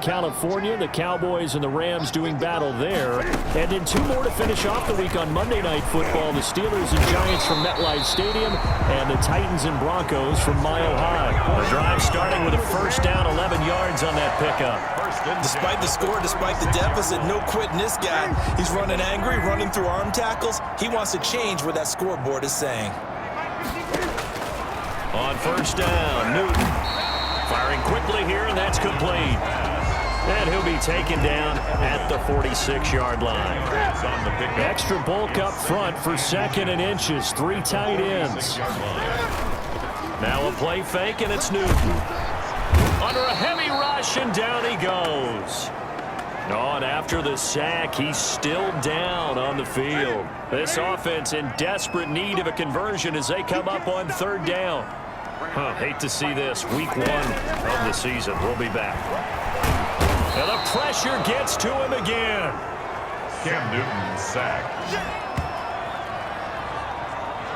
California. The Cowboys and the Rams doing battle there. And then two more to finish off the week on Monday Night Football. The Steelers and Giants from MetLife Stadium and the Titans and Broncos from Mile High. The drive starting with a first down, 11 yards on that pickup. Despite the score, despite the deficit, no quitting this guy. He's running angry, running through arm tackles. He wants to change what that scoreboard is saying. On first down, Newton firing quickly here, and that's complete. And he'll be taken down at the 46-yard line. Extra bulk up front for second and inches. Three tight ends. Now a play fake, and it's Newton. Under a heavy rush, and down he goes. On after the sack, he's still down on the field. This offense in desperate need of a conversion as they come up on third down. Hate to see this. Week 1 of the season. We'll be back. And the pressure gets to him again. Cam Newton sacked.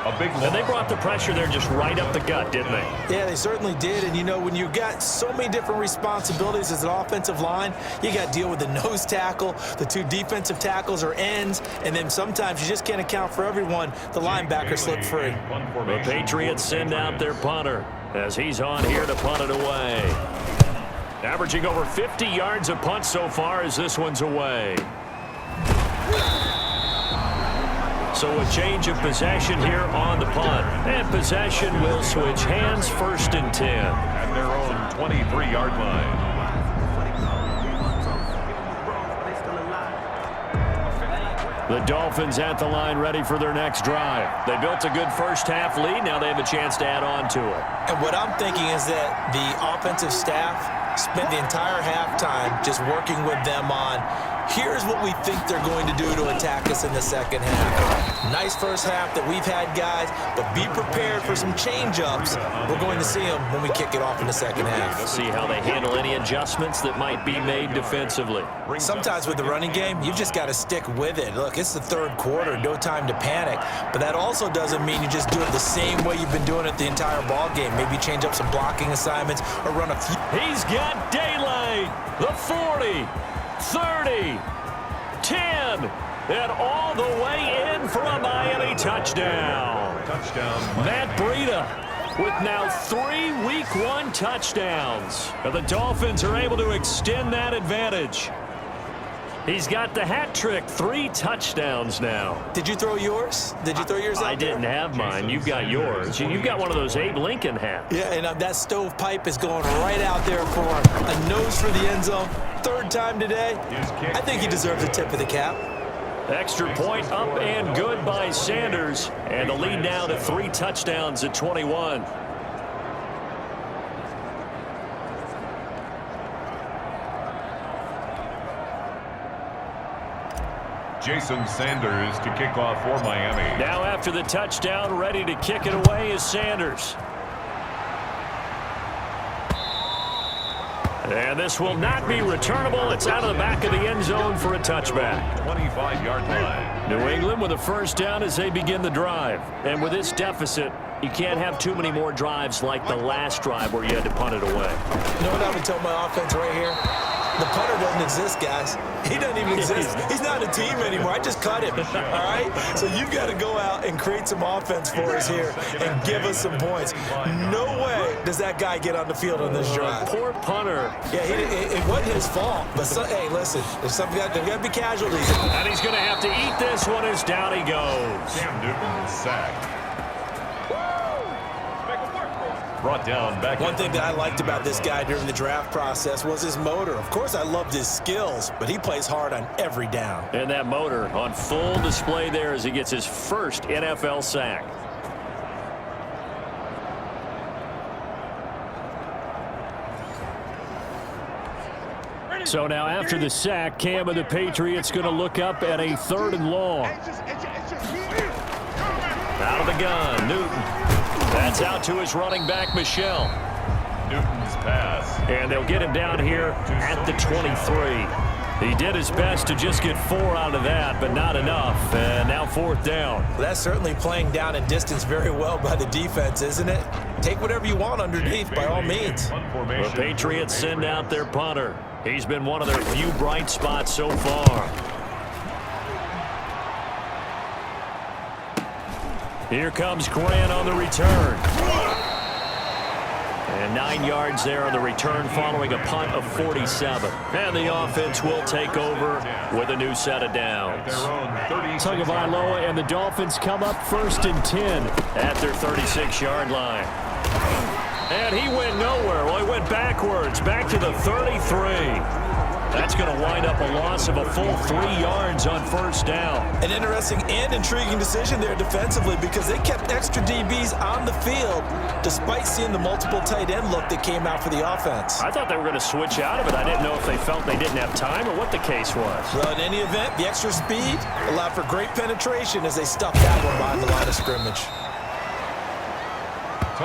And they brought the pressure there just right up the gut, didn't they? Yeah, they certainly did. And, you know, when you've got so many different responsibilities as an offensive line, you got to deal with the nose tackle, the two defensive tackles or ends, and then sometimes you just can't account for everyone. The linebacker slipped free. The Patriots send out their punter as he's on here to punt it away. Averaging over 50 yards a punt so far as this one's away. So a change of possession here on the punt. And possession will switch hands, 1st and 10. At their own 23-yard line. The Dolphins at the line ready for their next drive. They built a good first-half lead. Now they have a chance to add on to it. And what I'm thinking is that the offensive staff spent the entire halftime just working with them on, here's what we think they're going to do to attack us in the second half. Nice first half that we've had, guys, but be prepared for some change-ups. We're going to see them when we kick it off in the second half. See how they handle any adjustments that might be made defensively. Sometimes with the running game, you've just got to stick with it. Look, it's the third quarter, no time to panic, but that also doesn't mean you just do it the same way you've been doing it the entire ball game. Maybe change up some blocking assignments or run a few. He's got daylight. The 40. 30, 10, and all the way in for a Miami touchdown. Matt Breida with now 3 Week 1 touchdowns. And the Dolphins are able to extend that advantage. He's got the hat trick, 3 touchdowns now. Did you throw yours? Did you throw yours out I didn't have mine. You've got yours. You've got one of those Abe Lincoln hats. Yeah, and that stovepipe is going right out there for a nose for the end zone. 3rd time today. I think he deserves a tip of the cap. Extra point up and good by Sanders. And the lead now to 3 touchdowns at 21. Jason Sanders to kick off for Miami. Now after the touchdown, ready to kick it away is Sanders. And this will not be returnable. It's out of the back of the end zone for a touchback. 25-yard line. New England with a first down as they begin the drive. And with this deficit, you can't have too many more drives like the last drive where you had to punt it away. You know what I would tell my offense right here? The punter doesn't exist, guys. He doesn't even exist. He's not a team anymore. I just cut him, all right? So you've got to go out and create some offense for us here and give us some points. No way does that guy get on the field on this drive. Poor punter. Yeah, it wasn't his fault. But, hey, listen, there's got to be casualties. And he's going to have to eat this one as down he goes. Cam Newton sacked. Brought down back. One thing that I liked about this guy during the draft process was his motor. Of course, I loved his skills, but he plays hard on every down. And that motor on full display there as he gets his first NFL sack. So now after the sack, Cam of the Patriots going to look up at a 3rd and long. Out of the gun, Newton. That's out to his running back, Michel. Newton's pass. And they'll get him down here at the 23. He did his best to just get 4 out of that, but not enough. And now 4th down. Well, that's certainly playing down in distance very well by the defense, isn't it? Take whatever you want underneath by all means. The Patriots send out their punter. He's been one of their few bright spots so far. Here comes Grant on the return. And 9 yards there on the return following a punt of 47. And the offense will take over with a new set of downs. Tagovailoa and the Dolphins come up 1st and 10 at their 36-yard line. And he went nowhere. Well, he went backwards, back to the 33. That's going to wind up a loss of a full 3 yards on 1st down. An interesting and intriguing decision there defensively because they kept extra DBs on the field despite seeing the multiple tight end look that came out for the offense. I thought they were going to switch out of it. I didn't know if they felt they didn't have time or what the case was. Well, in any event, the extra speed allowed for great penetration as they stuffed that one behind the line of scrimmage.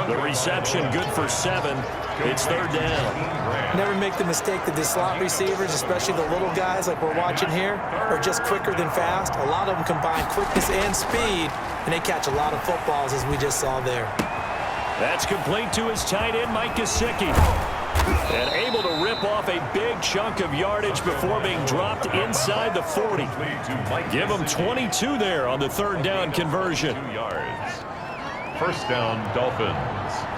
The reception good for 7. It's 3rd down. Never make the mistake that the slot receivers, especially the little guys like we're watching here, are just quicker than fast. A lot of them combine quickness and speed, and they catch a lot of footballs as we just saw there. That's complete to his tight end, Mike Gesicki. And able to rip off a big chunk of yardage before being dropped inside the 40. Give him 22 there on the 3rd down conversion. 2 yards. 1st down, Dolphins.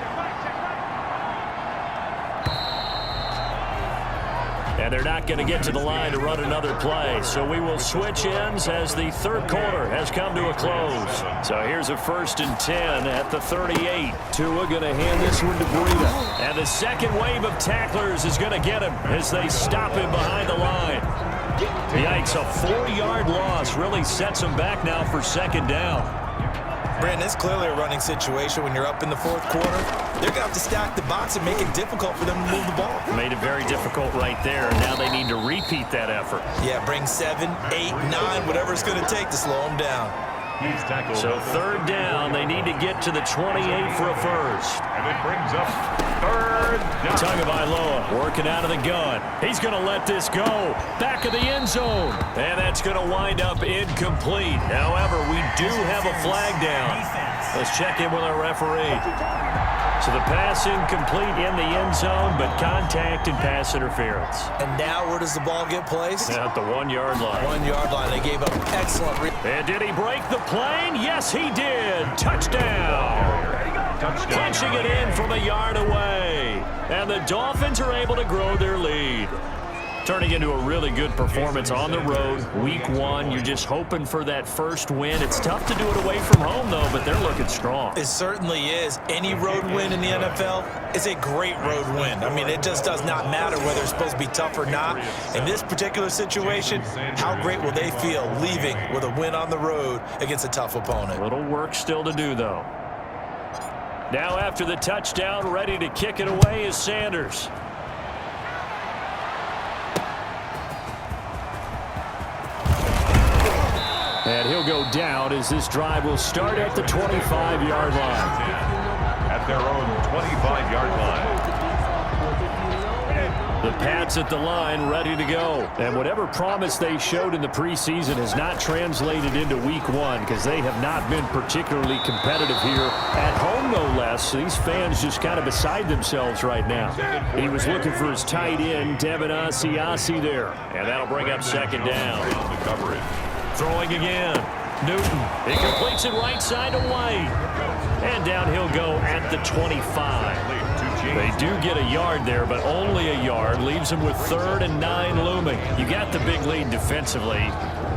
And they're not going to get to the line to run another play. So we will switch ends as the 3rd quarter has come to a close. So here's a 1st and 10 at the 38. Tua going to hand this one to Breida. And the second wave of tacklers is going to get him as they stop him behind the line. Yikes, a 4-yard loss really sets him back now for 2nd down. Brandon, it's clearly a running situation when you're up in the 4th quarter. They're going to have to stack the box and make it difficult for them to move the ball. Made it very difficult right there. Now they need to repeat that effort. Yeah, bring 7, 8, 9, whatever it's going to take to slow them down. He's tackled. So 3rd down, they need to get to the 28 for a first. And it brings up 3rd down. Tagovailoa working out of the gun. He's going to let this go. Back of the end zone. And that's going to wind up incomplete. However, we do have a flag down. Let's check in with our referee. So the pass incomplete in the end zone, but contact and pass interference. And now where does the ball get placed? At the 1-yard line. 1-yard line. They gave up excellent. And did he break the plane? Yes, he did. Touchdown. Punching it in from a yard away. And the Dolphins are able to grow their lead. Turning into a really good performance on the road. Week 1, you're just hoping for that first win. It's tough to do it away from home, though, but they're looking strong. It certainly is. Any road win in the NFL is a great road win. I mean, it just does not matter whether it's supposed to be tough or not. In this particular situation, how great will they feel leaving with a win on the road against a tough opponent? Little work still to do, though. Now after the touchdown, ready to kick it away is Sanders. And he'll go down as this drive will start at the 25-yard line. At their own 25-yard line. The Pats at the line ready to go. And whatever promise they showed in the preseason has not translated into week 1 because they have not been particularly competitive here at home, no less. So these fans just kind of beside themselves right now. He was looking for his tight end, Devin Asiasi there. And that'll bring up 2nd down. Throwing again. Newton. He completes it right side to White. And down he'll go at the 25. They do get a yard there, but only a yard. Leaves them with 3rd and 9 looming. You got the big lead defensively.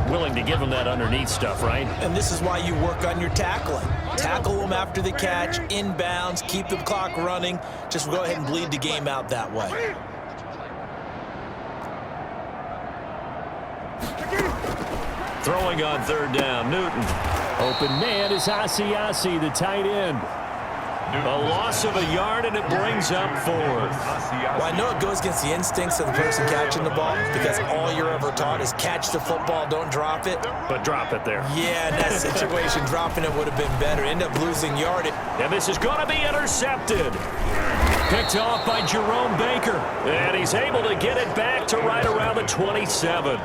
Willing to give them that underneath stuff, right? And this is why you work on your tackling. Tackle them after the catch, inbounds, keep the clock running. Just go ahead and bleed the game out that way. Throwing on 3rd down, Newton. Open man is Asiasi, the tight end. A loss of a yard, and it brings up 4th. Well, I know it goes against the instincts of the person catching the ball because all you're ever taught is catch the football, don't drop it. But drop it there. Yeah, in that situation, dropping it would have been better. End up losing yardage. And this is going to be intercepted. Picked off by Jerome Baker. And he's able to get it back to right around the 27.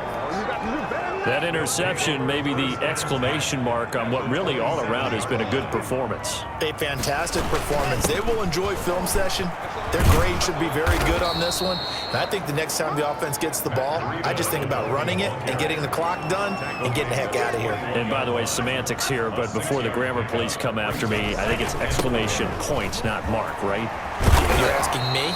That interception may be the exclamation mark on what really all around has been a good performance. A fantastic performance. They will enjoy film session. Their grade should be very good on this one. And I think the next time the offense gets the ball, I just think about running it and getting the clock done and getting the heck out of here. And by the way, semantics here, but before the grammar police come after me, I think it's exclamation point, not mark, right? You're asking me?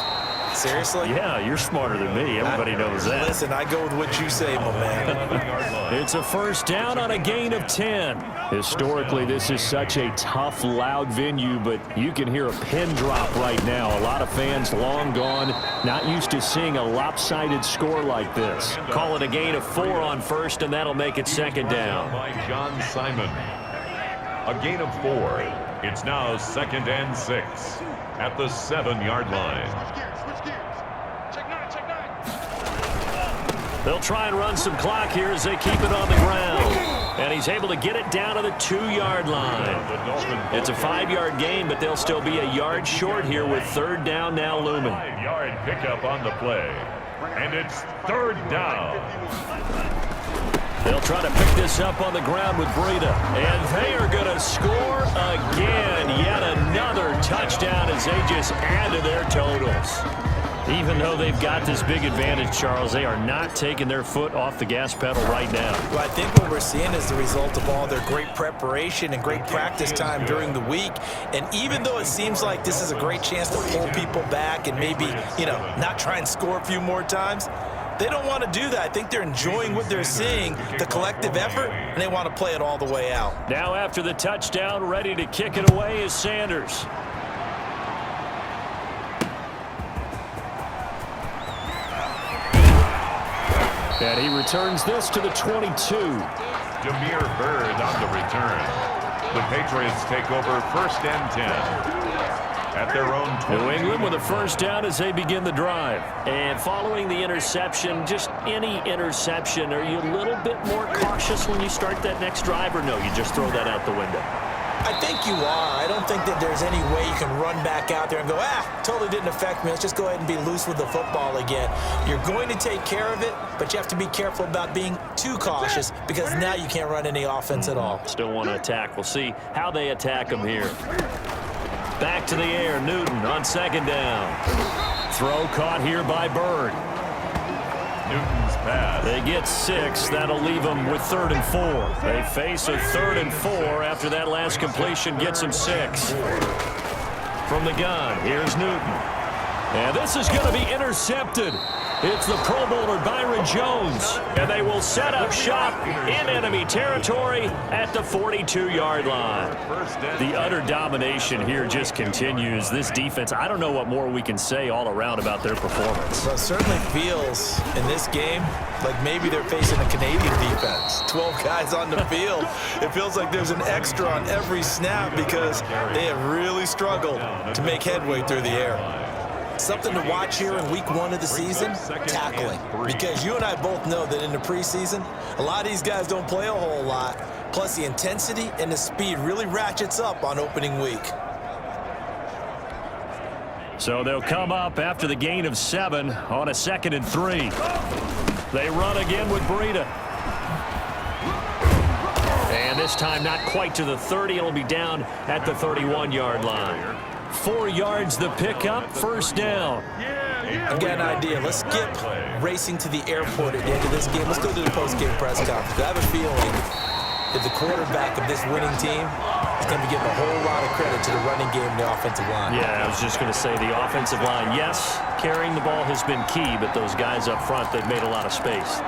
Seriously? Yeah, you're smarter than me. Everybody knows that. Listen, I go with what you say, my man. It's a first down on a gain of 10. Historically, this is such a tough, loud venue, but you can hear a pin drop right now. A lot of fans long gone, not used to seeing a lopsided score like this. Call it a gain of 4 on first, and that'll make it second down. By John Simon. A gain of 4. It's now 2nd and 6 at the 7-yard line. They'll try and run some clock here as they keep it on the ground. And he's able to get it down to the 2-yard line. It's a 5-yard gain, but they'll still be a yard short here with 3rd down now looming. 5-yard pickup on the play. And it's 3rd down. They'll try to pick this up on the ground with Breida. And they are going to score again. Yet another touchdown as they just add to their totals. Even though they've got this big advantage, Charles, they are not taking their foot off the gas pedal right now. Well, I think what we're seeing is the result of all their great preparation and great practice time during the week. And even though it seems like this is a great chance to pull people back and maybe, not try and score a few more times, they don't want to do that. I think they're enjoying what they're seeing, the collective effort, and they want to play it all the way out. Now after the touchdown, ready to kick it away is Sanders. And he returns this to the 22. Demir Bird on the return. The Patriots take over 1st and 10 at their own 20. New England with a first down as they begin the drive. And following the interception, just any interception, are you a little bit more cautious when you start that next drive, or no, you just throw that out the window? I think you are. I don't think that there's any way you can run back out there and go, totally didn't affect me. Let's just go ahead and be loose with the football again. You're going to take care of it, but you have to be careful about being too cautious because now you can't run any offense at all. Still want to attack. We'll see how they attack them here. Back to the air, Newton on 2nd down. Throw caught here by Bird. Newton's pass. They get 6. That'll leave them with 3rd and 4. They face a 3rd and 4 after that last completion gets them 6. From the gun, here's Newton. And this is going to be intercepted. It's the Pro Bowler Byron Jones. And they will set up shop in enemy territory at the 42-yard line. The utter domination here just continues. This defense, I don't know what more we can say all around about their performance. Well, it certainly feels in this game like maybe they're facing a Canadian defense. 12 guys on the field. It feels like there's an extra on every snap because they have really struggled to make headway through the air. Something to watch here in week 1 of the season, tackling. Because you and I both know that in the preseason, a lot of these guys don't play a whole lot. Plus, the intensity and the speed really ratchets up on opening week. So they'll come up after the gain of 7 on a 2nd and 3. They run again with Breida. And this time not quite to the 30. It'll be down at the 31-yard line. 4 yards the pickup, first down. I've got an idea. Let's skip racing to the airport at the end of this game. Let's go to the post-game press conference. I have a feeling that the quarterback of this winning team is going to be giving a whole lot of credit to the running game and the offensive line. Yeah, I was just going to say the offensive line, yes, carrying the ball has been key, but those guys up front, they've made a lot of space.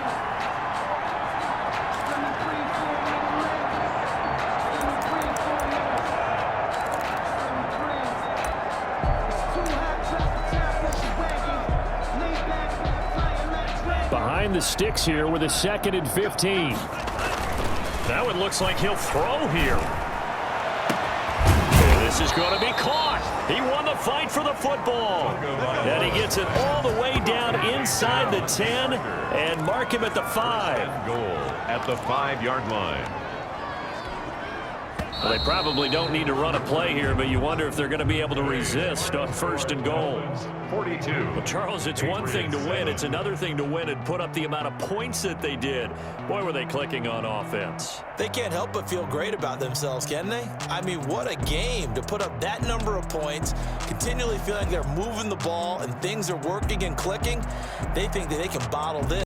Behind the sticks here with a 2nd and 15. That one looks like he'll throw here. And this is going to be caught. He won the fight for the football. And he gets it all the way down inside the 10 and mark him at the 5. Goal at the 5-yard line. Well, they probably don't need to run a play here, but you wonder if they're going to be able to resist on 1st and goal. 42. Well, Charles, it's one thing to win. It's another thing to win and put up the amount of points that they did. Boy, were they clicking on offense. They can't help but feel great about themselves, can they? I mean, what a game to put up that number of points, continually feeling like they're moving the ball and things are working and clicking. They think that they can bottle this.